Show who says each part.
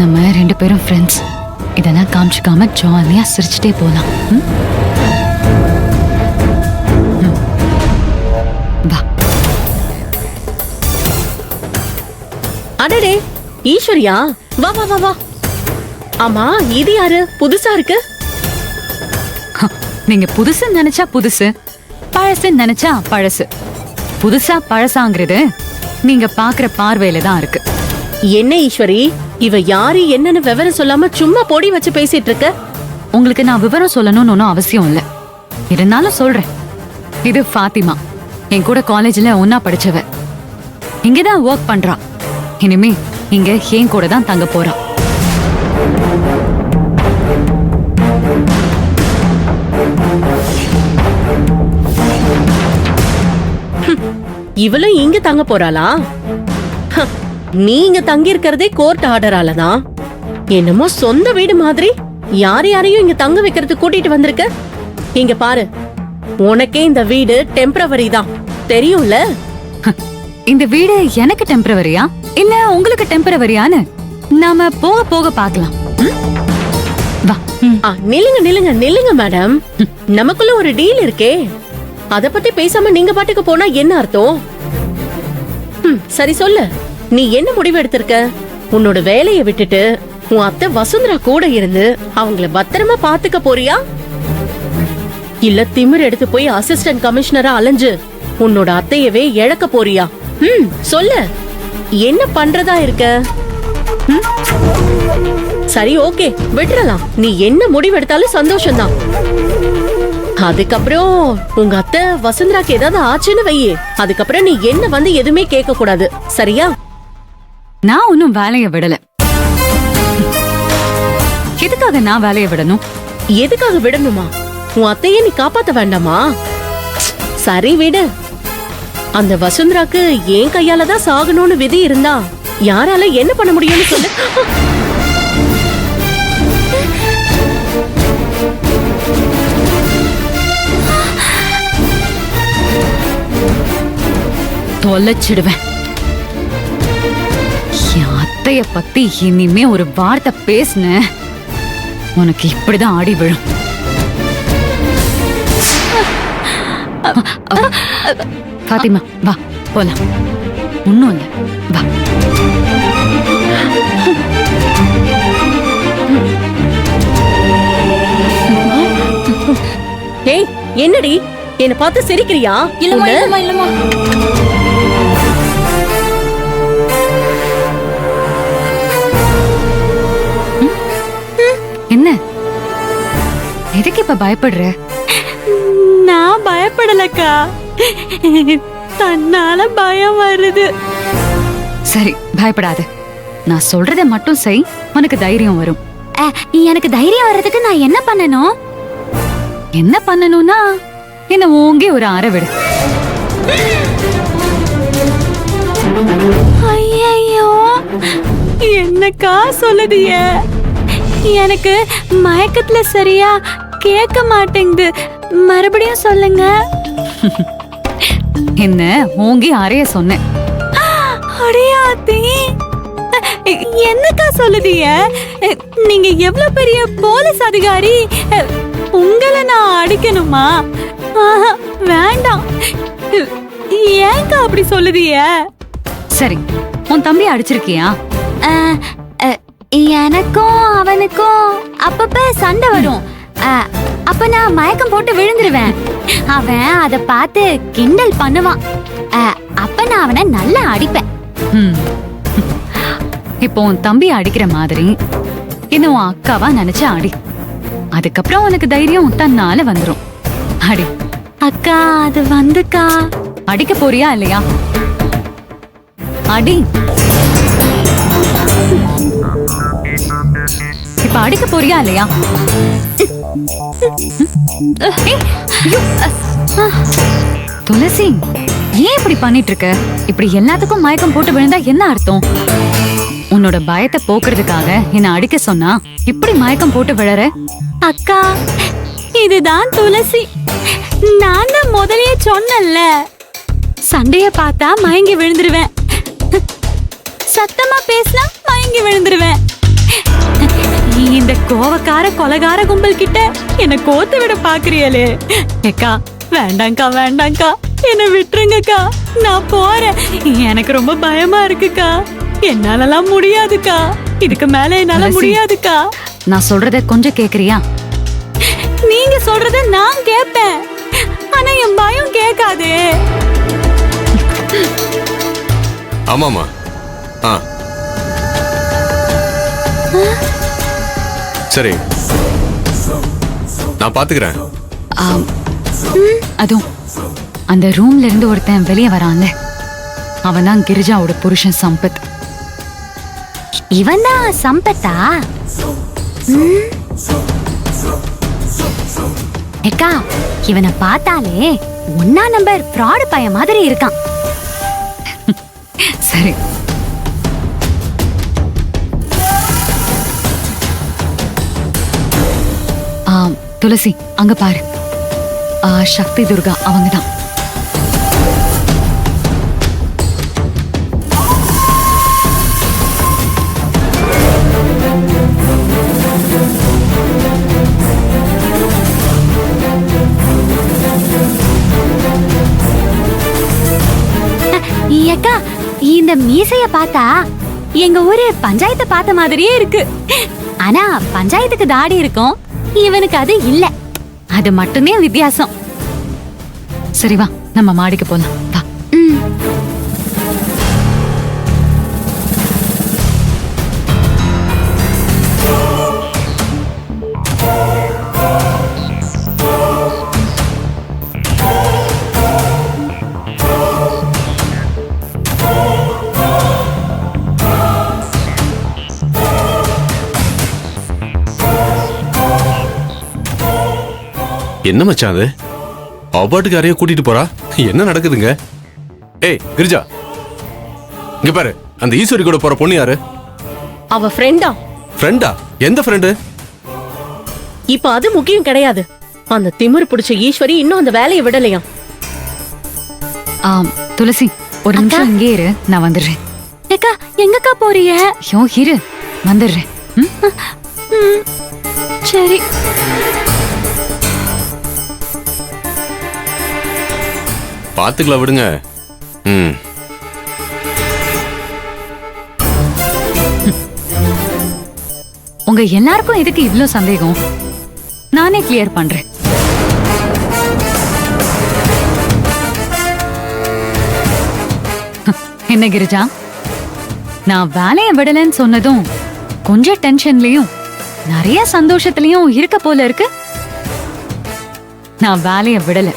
Speaker 1: நம்ம 2 பேரும் ஃப்ரெண்ட்ஸ். இதெல்லாம் காமிச்சுக்காம ஜாலியா சிரிச்சுட்டே போலாம். வா.
Speaker 2: அடடே ஈஸ்வரியா, வா வா வா வா. ஆமா, இது யாரு? புதுசா இருக்கு.
Speaker 1: நீங்க புதுசு நினைச்சா புதுசு, பழசு நினைச்சா பழசு. புதுசா பழசாங்கிறது நீங்க பாக்குற பார்வையில தான் இருக்கு.
Speaker 2: என்ன ஈஸ்வரி, இவ யாரு என்னன்னு விவரம் சொல்லாம சும்மா பொடி வச்சு பேசிட்டு இருக்க?
Speaker 1: உங்களுக்கு நான் விவரம் சொல்லணும்னு ஒன்னும் அவசியம் இல்ல, இருந்தாலும் சொல்றேன். இது ஃபாத்திமா, என் கூட காலேஜ்ல ஒன்னா படிச்சவ. இங்கதான் ஒர்க் பண்றா. இனிமே இங்க என் கூட தான் தங்க போறா.
Speaker 2: இவளும் இங்க தங்க போறாளா? நீங்க தங்கி இருக்கிறதே கோர்ட் ஆர்டரால தான். என்னமோ சொந்த வீடு மாதிரி யார் யாரையும் இங்க தங்க வைக்கிறது கூட்டிட்டு வந்திருக்க. இங்க பாரு, உனக்கே இந்த வீடு டெம்பரவரி தான், தெரியும்ல?
Speaker 1: இந்த வீடு எனக்கு டெம்பரவரியா இல்ல உங்களுக்கு டெம்பரவரியான்னு நாம போக போக பார்க்கலாம். வா.
Speaker 2: நில்லுங்க நில்லுங்க நில்லுங்க மேடம், நமக்குள்ள ஒரு டீல் இருக்கே. அத பத்தி பேசாம நீங்க பாட்டுக்கு போனா என்ன அர்த்தம்? சரி சொல்லு, நீ என்ன முடிவு எடுத்திருக்க? உன்னோட வேலையை விட்டுட்டு உன் அத்தை வசுந்தரா கூட இருந்து அவங்கள பத்திரமா பாத்துக்க போறியா, இல்ல திமிர் எடுத்து போய் அசிஸ்டன்ட் கமிஷனரா அலைஞ்சு உன்னோட அத்தையவே இழக்க போறியா? சொல்லு, என்ன பண்றதா இருக்க? சரி, ஓகே, விட்டுறலாம். நீ என்ன முடிவெடுத்தாலும் சந்தோஷம்தான். அதுக்கப்புறம் உங்க அத்தை வசுந்தராக்கு ஏதாவது ஆச்சுன்னு வையே, அதுக்கப்புறம் நீ என்ன வந்து எதுவுமே கேட்க கூடாது, சரியா?
Speaker 1: நான் ஒன்னும் வேலைய விடல. எதுக்காக நான் வேலைய விடணும்?
Speaker 2: எதுக்காக விடணுமா? உன் அத்தையே நீ காப்பாத்த வேண்டாமா? சரி விடு. அந்த வசுந்தராக்கு என் கையால தான் சாகணும்னு விதி இருந்தா யாரால என்ன பண்ண முடியும்னு சொல்லு.
Speaker 1: தொலைச்சிடுவேன். என் அத்தைய பத்தி இனிமே ஒரு வார்த்தை பேசுன உனக்கு இப்படிதான் ஆடி விழும். ஃபாத்திமா, வா போலாம். ஒண்ணும் இல்ல, வா.
Speaker 2: ஏய், என்னடி என்ன பார்த்து சிரிக்கிறியா?
Speaker 3: இல்லம்மா இல்லம்மா இல்லம்மா.
Speaker 1: என்ன எதுக்கு இப்ப பயப்படுற?
Speaker 3: நான் பயப்படலக்கா, தன்னால பயம் வருது.
Speaker 1: சரி, பயப்படாத. நான் சொல்றத மட்டும் செய், உனக்கு தைரியம் வரும்.
Speaker 3: எனக்கு தைரியம் வர்றதுக்கு நான் என்ன பண்ணணும்?
Speaker 1: என்ன பண்ணணும்னா என்ன ஓங்கி ஒரு அறை விடு.
Speaker 3: ஐயோ, என்னக்கா சொல்லுதிய? எனக்கு மயக்கத்துல சரியா கேட்க மாட்டேங்குது, மறுபடியும் சொல்லுங்க.
Speaker 1: என்ன ஓங்கி அறைய சொன்னேன்.
Speaker 3: அடையாத்தி, என்னக்கா சொல்லுதிய? நீங்க எவ்வளவு பெரிய போலீஸ் அதிகாரி, உங்களை நான் அடிக்கணுமா? வேண்டாம். ஏங்க அப்படி சொல்லுதிய?
Speaker 1: சரி, உன் தம்பி அடிச்சிருக்கியா?
Speaker 3: எனக்கும் அவனுக்கும் அப்பப்ப சண்டை வரும். அப்ப நான் மயக்கம் போட்டு விழுந்துருவேன். அவன் அத பார்த்து கிண்டல் பண்ணுவான். அப்ப நான் அவனை நல்லா அடிப்பேன்.
Speaker 1: இப்போ உன் தம்பி அடிக்கிற மாதிரி என்ன உன் அக்காவா நினைச்சு அடி. அதுக்கப்புறம் உனக்கு தைரியம் தன்னால வந்துரும். அடி.
Speaker 3: அக்கா, அது வந்துக்கா.
Speaker 1: அடிக்க போறியா இல்லையா? அடி. இப்ப அடிக்க போறியா இல்லையா? துளசி, ஏன் இப்படி பண்ணிட்டு இருக்க? இப்படி எல்லாத்துக்கும் மயக்கம் போட்டு விழுந்தா என்ன அர்த்தம்? உன்னோட பயத்தை போக்குறதுக்காக என்ன அடிக்க சொன்னா இப்படி மயக்கம் போட்டு விழற?
Speaker 3: அக்கா, இதுதான் துளசி. நான் தான் முதலையே சொன்னேன்ல, சண்டைய பார்த்தா மயங்கி விழுந்துருவேன், சத்தமா பேசினா மயங்கி விழுந்துருவேன்.
Speaker 1: கோவக்கார கொலகார கும்பல் கிட்ட என்ன கோத்து விட பாக்குறியலே. ஏக்கா வேண்டாங்க்கா வேண்டாங்க்கா, என்ன விட்டுருங்கக்கா, நான் போறேன். எனக்கு ரொம்ப பயமா இருக்குக்கா, என்னாலலாம் முடியாதுக்கா, இதுக்கு மேல என்னால முடியாதுக்கா. நான் சொல்றத கொஞ்சம் கேக்குறியா? நீங்க சொல்றத நான் கேட்பேன், ஆனா என் பயம் கேட்காதே.
Speaker 4: ஆமாமா. சரி, நான் பாத்துக்கிறேன்.
Speaker 1: அதுவும் அந்த ரூம்ல இருந்து ஒருத்தன் வெளியே வரான்ல, அவன் தான் கிரிஜாவோட புருஷன் சம்பத்.
Speaker 3: இவன் தான் சம்பத்தா? ஏக்கா, இவனை பார்த்தாலே 1ஆம் நம்பர் ஃப்ராடு பையன் மாதிரி இருக்கான்.
Speaker 1: சரி, துளசி அங்க பாரு, சக்தி துர்கா அவங்கதான்.
Speaker 3: ஏக்கா, இந்த மீசைய பார்த்தா எங்க ஊரு பஞ்சாயத்தை பார்த்த மாதிரியே இருக்கு. ஆனா பஞ்சாயத்துக்கு தாடி இருக்கும், இவனுக்கு அது இல்ல.
Speaker 1: அது மட்டுமே வித்தியாசம். சரி வா, நம்ம மாடிக்கு போலாம் வா.
Speaker 4: என்ன மச்சான் அது? அப்பாட்டுக்கு யாரையும் கூட்டிட்டு போறா? என்ன நடக்குதுங்க? ஏய் கிரிஜா, இங்க பாரு, அந்த ஈஸ்வரி கூட போற பொண்ணு யாரு?
Speaker 2: அவ ஃப்ரெண்டா?
Speaker 4: ஃப்ரெண்டா? எந்த ஃப்ரெண்டு?
Speaker 2: இப்ப அது முக்கியம் கிடையாது. அந்த திமிரு பிடிச்ச ஈஸ்வரி இன்னும் அந்த வேலையை விடலையா?
Speaker 1: துளசி ஒரு நிமிஷம் இங்கே இரு, நான் வந்துடுறேன்.
Speaker 3: ஏக்கா, எங்கக்கா போறீங்க?
Speaker 1: ஐயோ இரு, வந்துடுறேன்.
Speaker 3: சரி.
Speaker 4: பாத்துக்கலாம், விடுங்க.
Speaker 1: உங்க எல்லாருக்கும் எதுக்கு இவ்ளோ சந்தேகம்? நானே கிளியர் பண்றேன். என்ன கிரிஜா, நான் வேலையை விடலன்னு சொன்னதும் கொஞ்சம் டென்ஷன்லயும் நிறைய சந்தோஷத்திலயும் இருக்க போல இருக்கு. நான் வேலையை விடல,